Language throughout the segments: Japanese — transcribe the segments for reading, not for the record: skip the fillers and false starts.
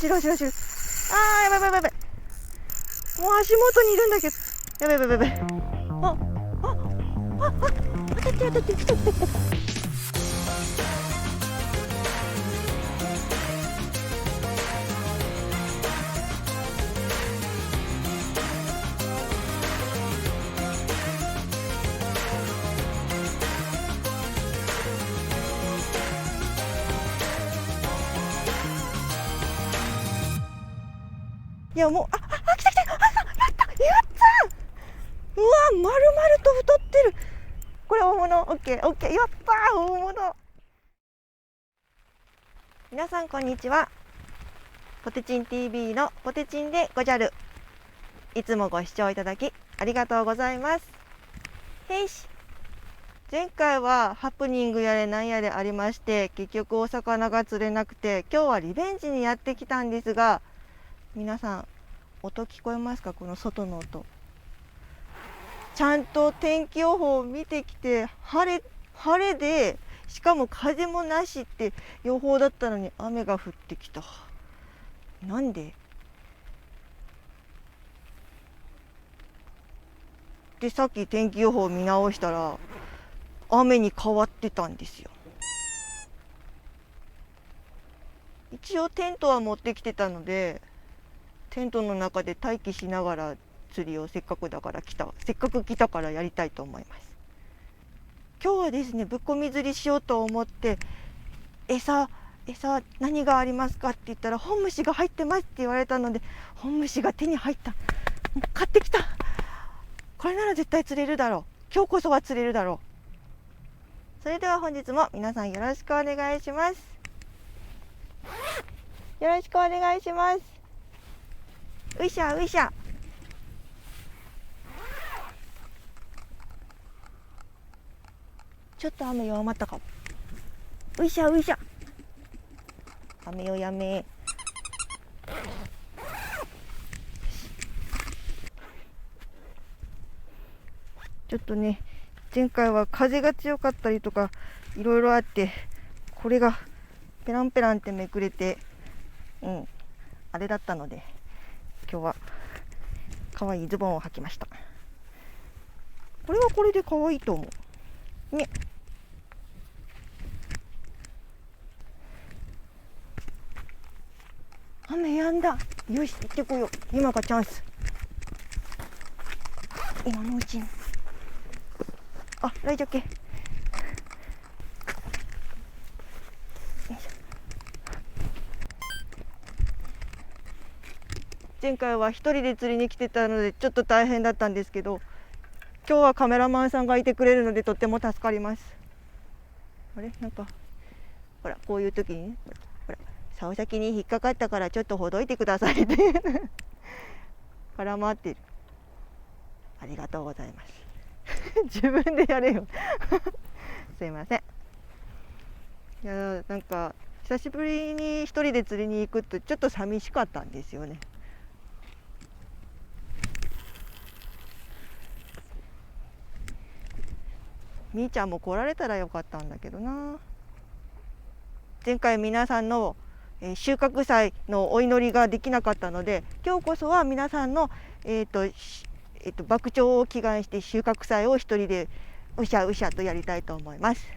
走る。あー、やばい。もう足元にいるんだけど。やばい。当たって。いやもう、来た、やったうわ、丸々と太ってる。これ大物。オッケー、やったー、大物。皆さんこんにちは。ポテチン TV のポテチンでごじゃる。いつもご視聴いただきありがとうございます。前回はハプニングやれなんやでありまして、結局お魚が釣れなくて、今日はリベンジにやってきたんですが、皆さん音聞こえますか？この外の音。ちゃんと天気予報を見てきて、晴れで、しかも風もなしって予報だったのに雨が降ってきた。なんで？で、さっき天気予報を見直したら雨に変わってたんですよ。一応テントは持ってきてたので、テントの中で待機しながら釣りをせっかく来たからやりたいと思います。今日はですね、ぶっこみ釣りしようと思って、餌何がありますかって言ったら、本虫が入ってますって言われたので、本虫が手に入った。買ってきた。これなら絶対釣れるだろう。今日こそは釣れるだろう。それでは本日も皆さんよろしくお願いします。よろしくお願いします。ういしゃ。ちょっと雨弱まったかも。ういしゃ。雨よやめ。ちょっとね、前回は風が強かったりとかいろいろあって、これがペランってめくれて、あれだったので、今日は可愛いズボンを履きました。これはこれで可愛いと思うね。雨やんだ。よし、行ってこよう。今がチャンス。今のうちに。ライジョケ。前回は一人で釣りに来てたのでちょっと大変だったんですけど、今日はカメラマンさんがいてくれるのでとっても助かります。なんかほら、こういう時にね、ほら、竿先に引っかかったからちょっとほどいてくださいって絡まってる。ありがとうございます自分でやれよすいません。いや、なんか久しぶりに一人で釣りに行くとちょっと寂しかったんですよね。みーちゃんも来られたらよかったんだけどな。前回皆さんの収穫祭のお祈りができなかったので、今日こそは皆さんの爆鳥を祈願して収穫祭を一人でうしゃとやりたいと思います。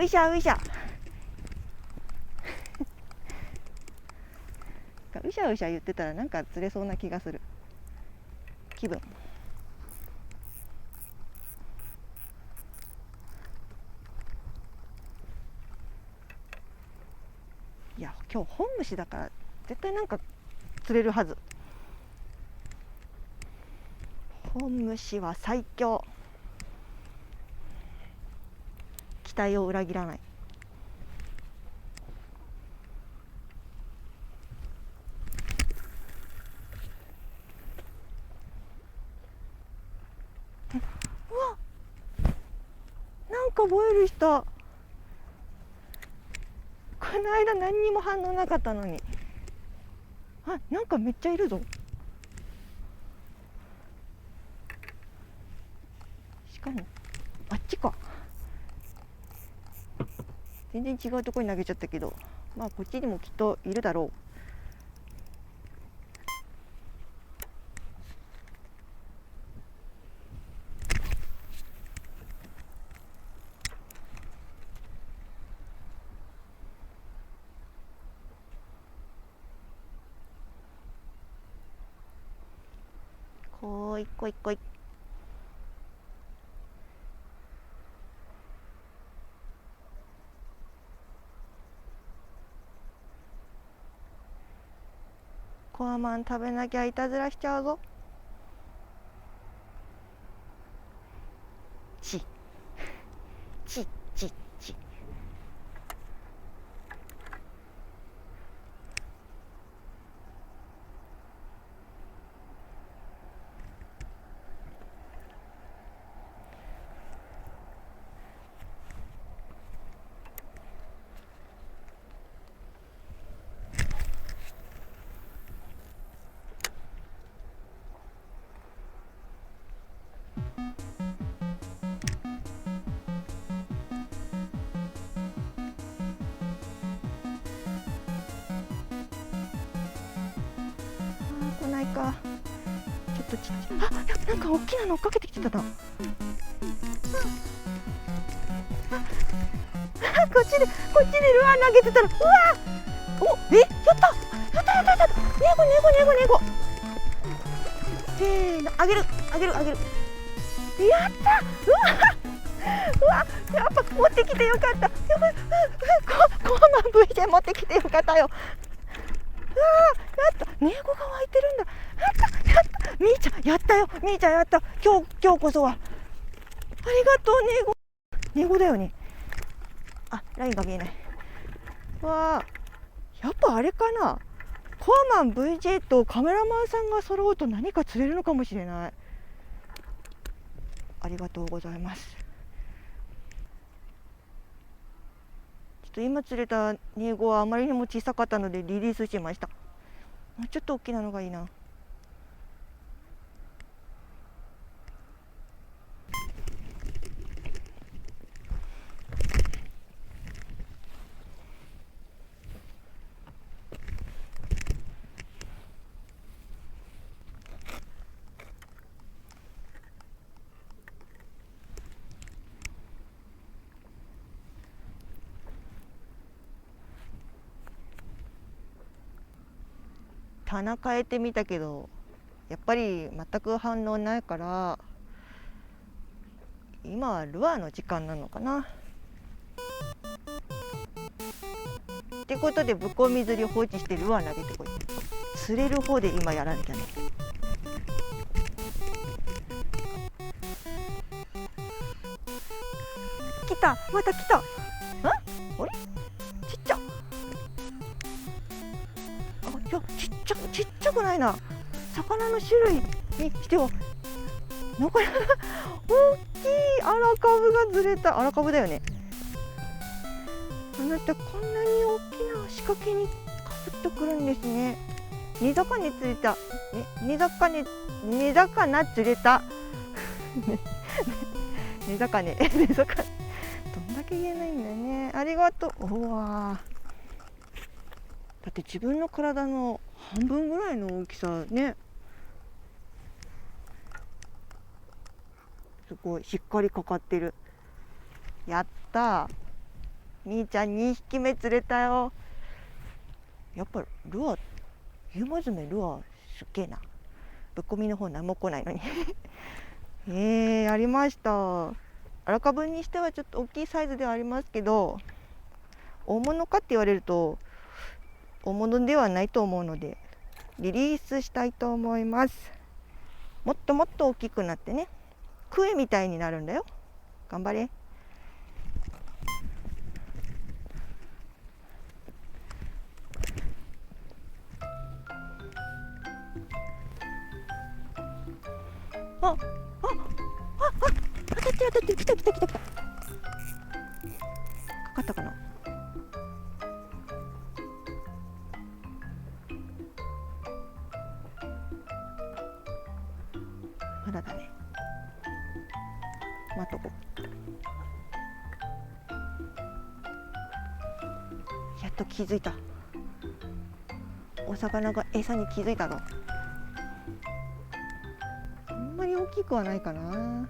うしゃうしゃ言ってたらなんか釣れそうな気がする。気分。いや、今日本虫だから絶対なんか釣れるはず。本虫は最強。期待を裏切らない。うわ、なんかボイルした。この間何にも反応なかったのに。なんかめっちゃいるぞ。しかもあっちか。全然違うところに投げちゃったけど、まあこっちにもきっといるだろう。ほーい、こいこい。コアマン食べなきゃいたずらしちゃうぞ。ちちちち。来ないか。ちょっとちっちゃい。あ、なんか大きなの追っかけてきてたな。こっちでルアー投げてたら、うわお、やったネゴ。せーの、あげる。やった、うわ、やっぱ持ってきてよかった。コアマン VJ 持ってきてよかったよ。やった、ネゴが湧いてるんだ。やった、みーちゃんやったよ。今日こそは。ありがとうネゴだよね。あ、ラインが見えない。わあ、やっぱあれかな。コアマン VJ とカメラマンさんが揃うと何か釣れるのかもしれない。ありがとうございます。ちょっと今釣れたネゴはあまりにも小さかったのでリリースしました。もうちょっと大きなのがいいな。棚変えてみたけどやっぱり全く反応ないから、今はルアーの時間なのかなってことで、ぶっこみ釣り放置してルアー投げてこい。釣れる方で今やらなきゃね。また来た。あれちっちゃ。いや、ちっちゃくないな。魚の種類にしてはなんか大きい荒カブがずれた。荒カブだよね。あなたこんなに大きな仕掛けにかぶってくるんですね。煮魚釣れた。煮魚釣れた。煮魚どんだけ言えないんだよね。ありがとう。うわだって自分の体の半分ぐらいの大きさね。すごいしっかりかかってる。やったー。みーちゃん2匹目釣れたよ。やっぱルアー、ユマズメルアーすっげえな。ぶっこみの方何も来ないのにやりました。荒カブにしてはちょっと大きいサイズではありますけど、大物かって言われると大物ではないと思うのでリリースしたいと思います。もっともっと大きくなってね、クエみたいになるんだよ。頑張れ。当たって来た。かかったかな。まだだね。待っとこう。やっと気づいた。お魚が餌に気づいたぞ。あんまり大きくはないかな。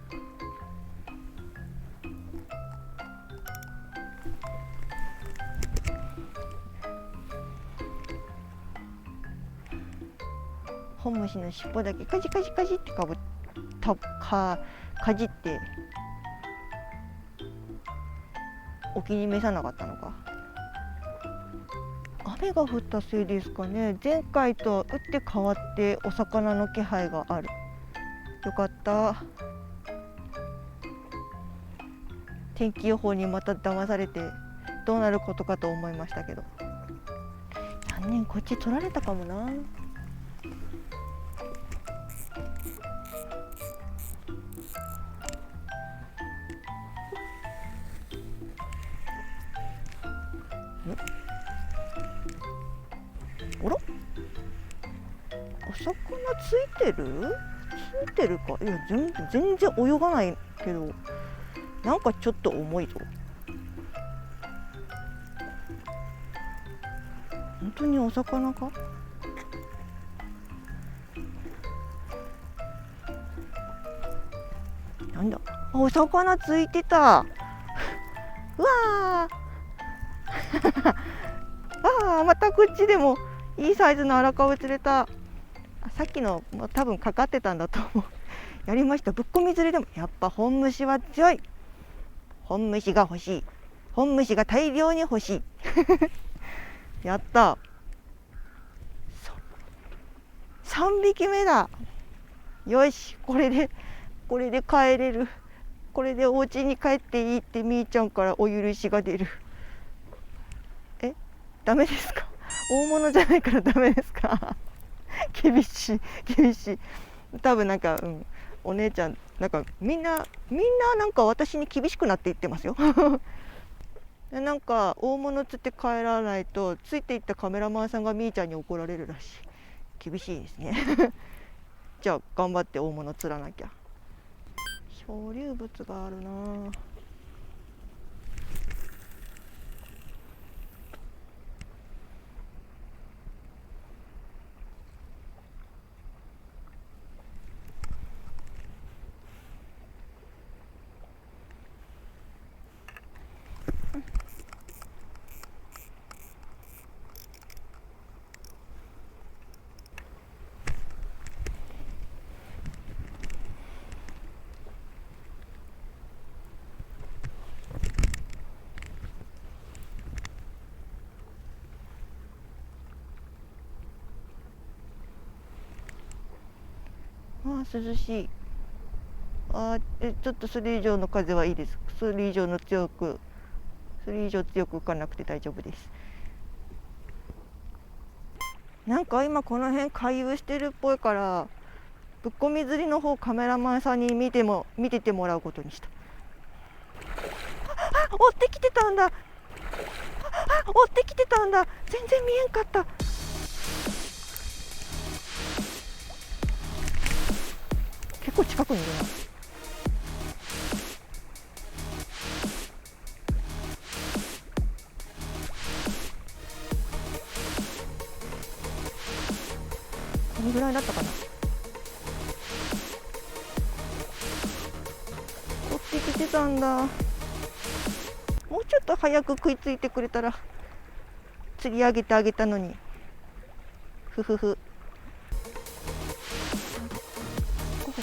本虫の尻尾だけカジカジカジってかじってお気に召さなかったのか。雨が降ったせいですかね。前回と打って変わってお魚の気配がある。よかった。天気予報にまた騙されてどうなることかと思いましたけど、残念、こっち取られたかもな。あら、お魚ついてる？ついてるか。いや、全然泳がないけど、なんかちょっと重いぞ。本当にお魚か？なんだ、お魚ついてた。うわーあー、またこっちでもいいサイズの荒川釣れた。さっきのも多分かかってたんだと思う。やりました。ぶっこみ釣りでもやっぱ本虫は強い。本虫が欲しい。本虫が大量に欲しい。やった。3匹目だ。よし、これで帰れる。これでお家に帰っていいってみーちゃんからお許しが出る。ダメですか？大物じゃないからダメですか？厳しい厳しい。多分なんか、お姉ちゃんなんかみんななんか私に厳しくなっていってますよ。なんか大物釣って帰らないとついていったカメラマンさんがみーちゃんに怒られるらしい。厳しいですね。じゃあ頑張って大物釣らなきゃ。漂流物があるな。涼しい。ちょっとそれ以上の風はいいです。それ以上強く吹かなくて大丈夫です。なんか今この辺回遊してるっぽいから、ぶっこみ釣りの方カメラマンさんに見ててもらうことにした。追ってきてたんだ。追ってきてたんだ。全然見えんかった。結構近くにいるな。このぐらいだったかな。追ってきてたんだ。もうちょっと早く食いついてくれたら釣り上げてあげたのに。ふふふ。ここ。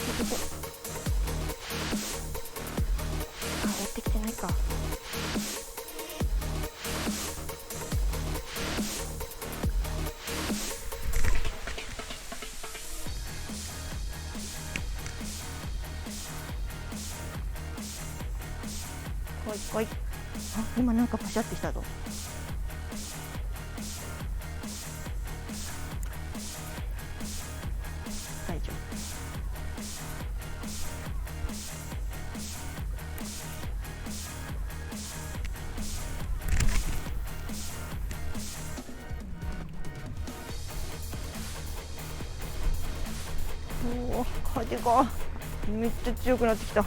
追ってきてないか。来い。今なんかパシャってしたぞ。大丈夫。おお、風がめっちゃ強くなってきた。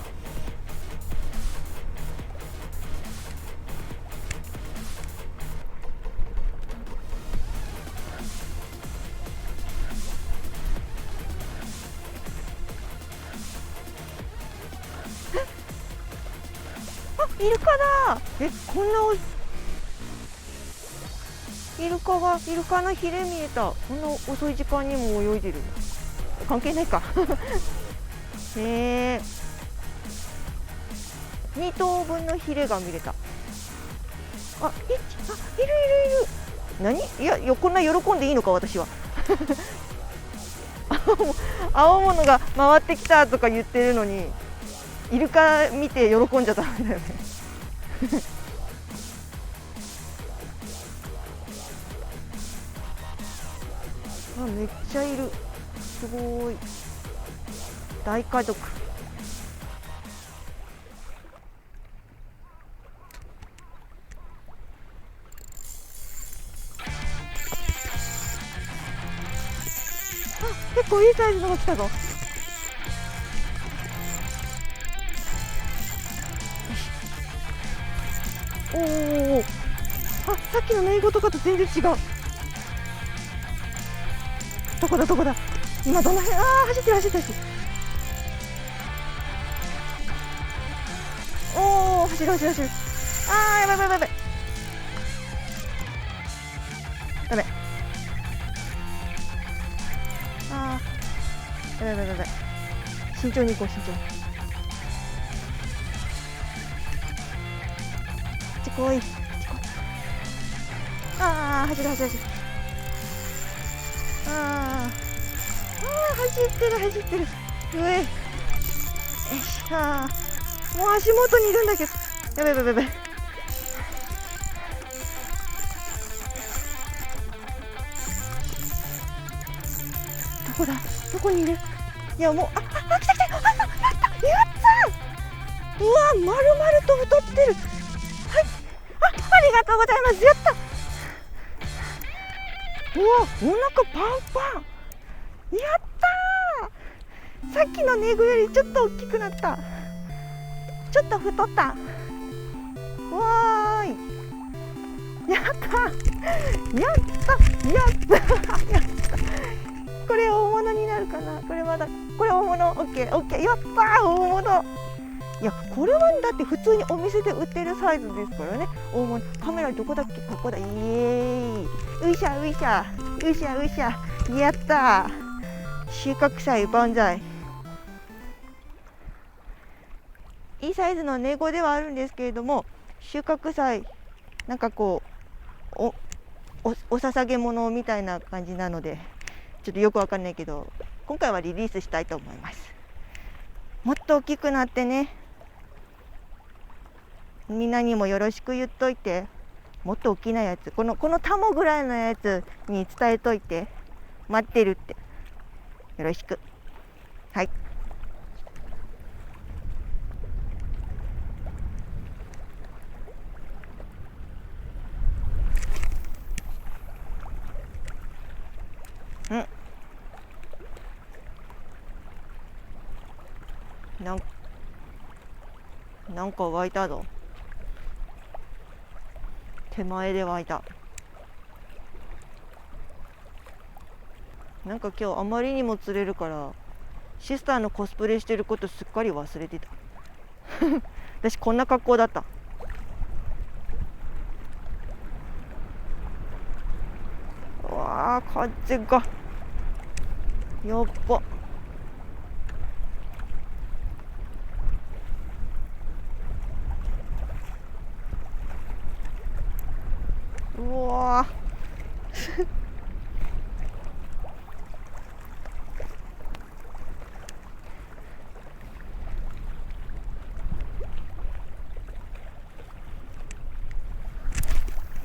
イルカだ。こんなイルカのヒレ見えた。こんな遅い時間にも泳いでる。関係ないかへえ、2等分のヒレが見れた。あ、いるいるいる。何、いや、こんな喜んでいいのか私は青物が回ってきたとか言ってるのに、イルカ見て喜んじゃダメだよねあ、めっちゃいる。すごい大家族。あ、結構いいサイズのが来たぞ。おお、あ、さっきのネイゴとかと全然違う。どこだどこだ、今どの辺、走ってる走ってる。おお、走る走る走る。やばいやばいやばいダメ。やばいやばいやばい。慎重に行こう、慎重に。ちこい。走る走る走る。走ってる走ってる。上。よしゃー。もう足元にいるんだけど。やばいやばいやばい。どこだ、どこにいる。いやもう、来た来た、やった、やった。うわ、丸々と太ってる。はい、ありがとうございます。やった。うわ、お腹パンパン。やったー。さっきのネグよりちょっと大きくなった。ちょっと太った。わーい、やったやったやったやった。これ大物になるかな。これまだ、これ大物。オッケーオッケー、やったー、大物。いや、これはだって普通にお店で売ってるサイズですからね。大物。カメラどこだっけ。ここだ。イエーイ。うしゃうしゃうしゃうしゃ。やったー。収穫祭万歳。いいサイズのネゴではあるんですけれども、収穫祭なんかこうお捧げ物みたいな感じなので、ちょっとよくわかんないけど、今回はリリースしたいと思います。もっと大きくなってね、みんなにもよろしく言っといて。もっと大きなやつ、このタモぐらいのやつに伝えといて、待ってるって。よろしく。はい。なんか湧いたぞ。手前で湧いた。なんか今日あまりにも釣れるからシスターのコスプレしてることすっかり忘れてた私こんな格好だった。うわー、風がやっば。うわ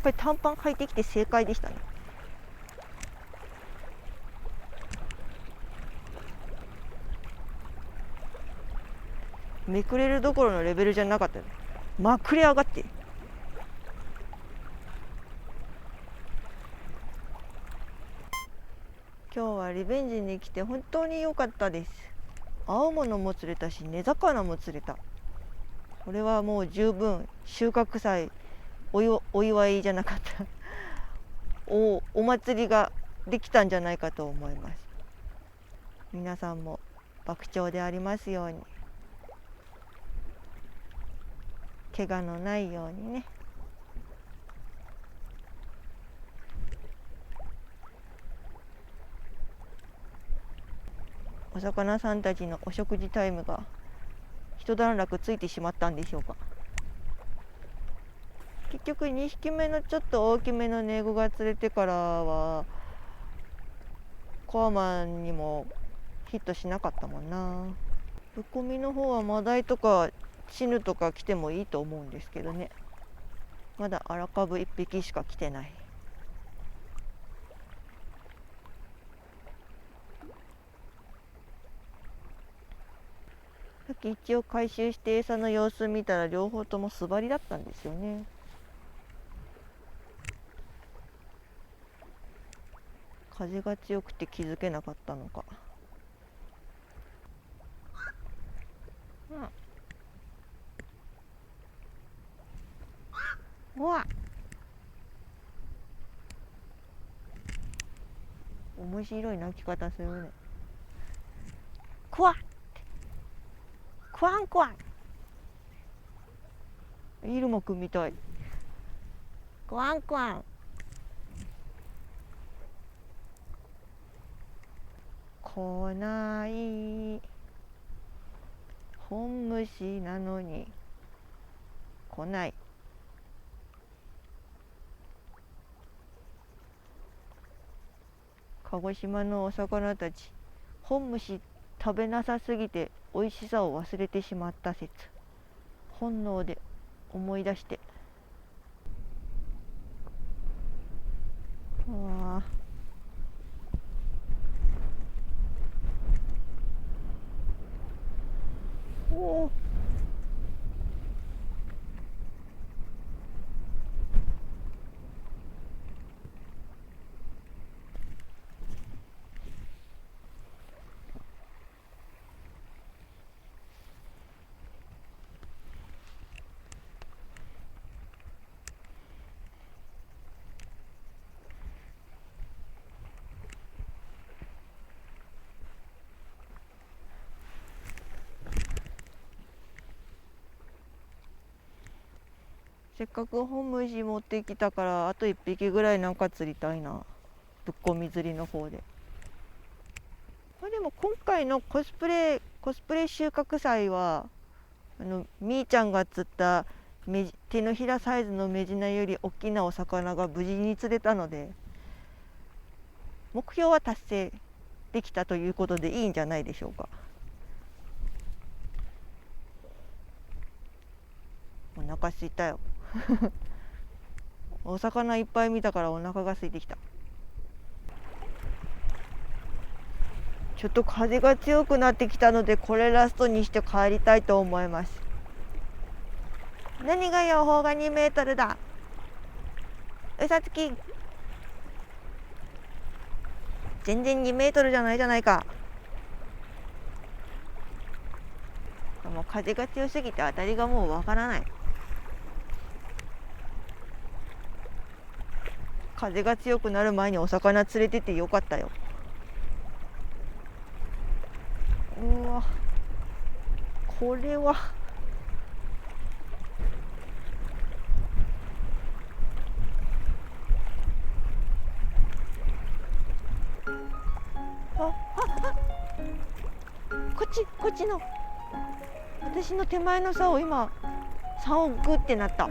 これ短パン履いてきて正解でしたね。めくれるどころのレベルじゃなかったね。まくれ上がって。今日はリベンジに来て本当に良かったです。青物も釣れたし、根魚も釣れた。これはもう十分収穫祭お祝いじゃなかったお祭りができたんじゃないかと思います。皆さんも爆釣でありますように、怪我のないようにね。お魚さんたちのお食事タイムが一段落ついてしまったんでしょうか。結局2匹目のちょっと大きめのネゴが釣れてからはコアマンにもヒットしなかったもんな。ぶっこみの方はマダイとかチヌとか来てもいいと思うんですけどね。まだ荒株1匹しか来てない。さっき一応回収して餌の様子見たら両方とも素張りだったんですよね。風が強くて気づけなかったのか。うわっ、面白い鳴き方するね。クワックワンクワン、イルマくんみたい。クワンクワン。来ない。本虫なのに来ない。鹿児島のお魚たち、本虫食べなさすぎて美味しさを忘れてしまった説。本能で思い出して。わあ、おお、せっかく本虫持ってきたからあと1匹ぐらいなんか釣りたいな。ぶっこみ釣りの方で。でも今回のコスプレ収穫祭はみーちゃんが釣った手のひらサイズのメジナより大きなお魚が無事に釣れたので、目標は達成できたということでいいんじゃないでしょうか。お腹すいたよお魚いっぱい見たからお腹が空いてきた。ちょっと風が強くなってきたのでこれラストにして帰りたいと思います。何が予報が2メートルだ。うさつき、全然2メートルじゃないじゃないか。もう風が強すぎて当たりがもうわからない。風が強くなる前にお魚連れてってよかったよ。うわ、これはこっちの私の手前の竿を今竿をグってなった。あ、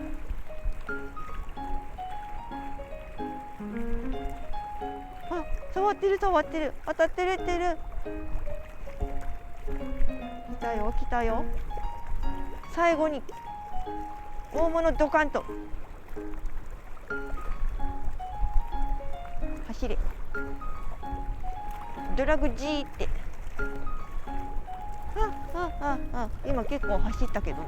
触ってる、当たってる、来たよ。最後に大物ドカンと。走れ、ドラグ G って。今結構走ったけどな。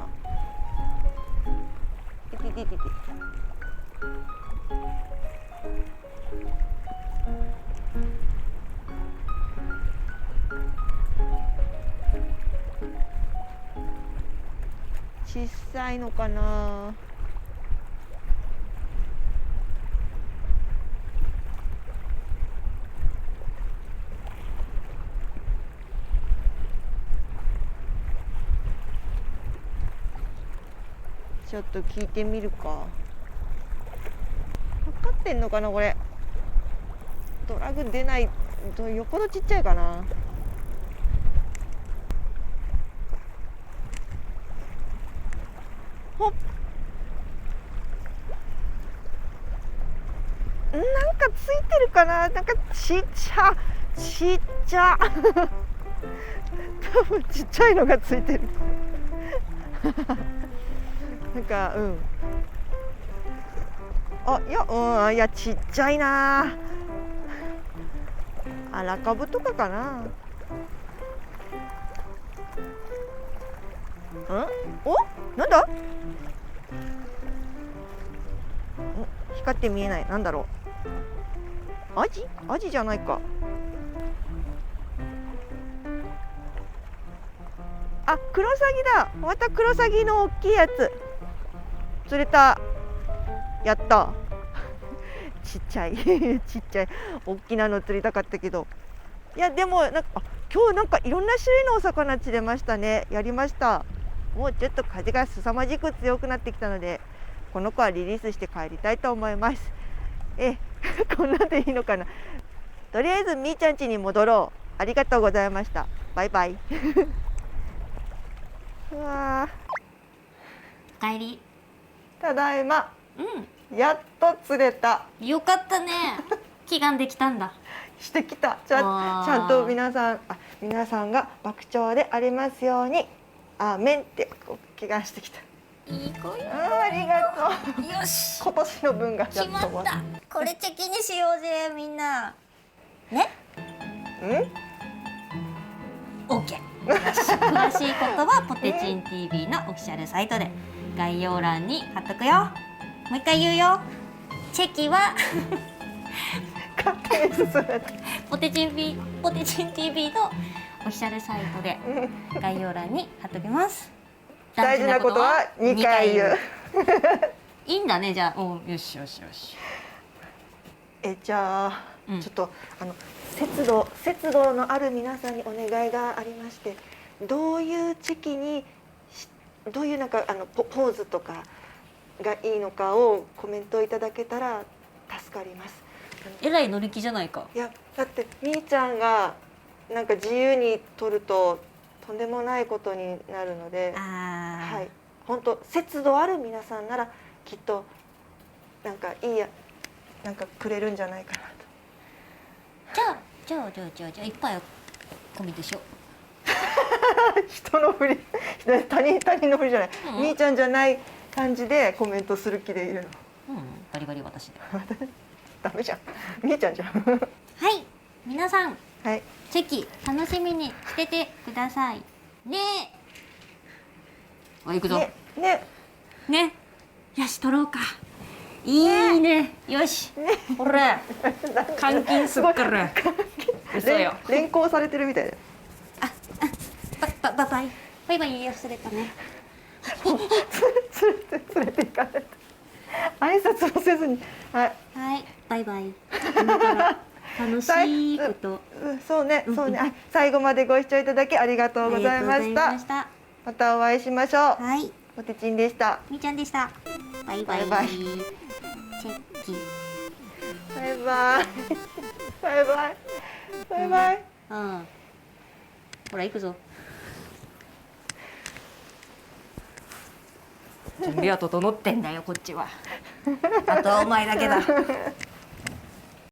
小さいのかな。ちょっと聞いてみるか。測ってんのかなこれ。ドラグ出ないとよっぽどちっちゃいかな。ほっ、なんかついてるかな、なんかちっちゃ多分ちっちゃいのがついてるなんかいやちっちゃいな、ラカブとかかな。お、なんだ、光って見えない、なんだろう、アジじゃないか。クロサギだ。またクロサギの大きいやつ釣れた。やったちっちゃいちっちゃい大きなの釣りたかったけど、いやでもなんか今日なんかいろんな種類のお魚釣れましたね。やりました。もうちょっと風が凄まじく強くなってきたので、この子はリリースして帰りたいと思います。こんなんでいいのかな。とりあえずみーちゃん家に戻ろう。ありがとうございました。バイバイうわおかえり。ただいま。やっと釣れた。よかったね。祈願できたんだ。してきた。ちゃんと皆さんが爆鳥でありますように、アーメンって祈願してきた。いい子よ。ありがとう。よし。今年の分がやっと終わった。これチェキにしようぜみんな。ね。オッケー。詳しいことはポテチン TV のオフィシャルサイトで概要欄に貼っとくよ。もう一回言うよ。チェキは勝手に進めてポテチン TV のオフィシャルサイトで概要欄に貼っときます。大事なことは2回言う。いいんだね。じゃあよし。じゃあ、ちょっと節度のある皆さんにお願いがありまして、どういう時期にどういうなんかポーズとかがいいのかをコメントいただけたら助かります。えらい乗り気じゃないか。いやだってみーちゃんがなんか自由に撮るととんでもないことになるので、はい、本当節度ある皆さんならきっとなんかなんかくれるんじゃないかなと。じゃあいっぱいコメントしよう。人のふり他人のふりじゃない、みーちゃんじゃない感じでコメントする気でいるの。バリバリ私でダメじゃん、みーちゃんじゃんはい皆さん、はい、チェキ楽しみにしててくださいね。行くぞね。よし取ろうか。いいね。よしほら監禁すっから嘘よ。連行されてるみたいだよ。バイバイ忘れたね。連れて行かれた。挨拶もせずに。はいバイバイ。今から楽しいこと。そうね。最後までご視聴いただきありがとうございました。またお会いしましょう。ポテチンでした。みーちゃんでした。バイバイ。チェキ。バイバイ。バイバイ。ほら行くぞ。準備は整ってんだよこっちは。あとはお前だけだ。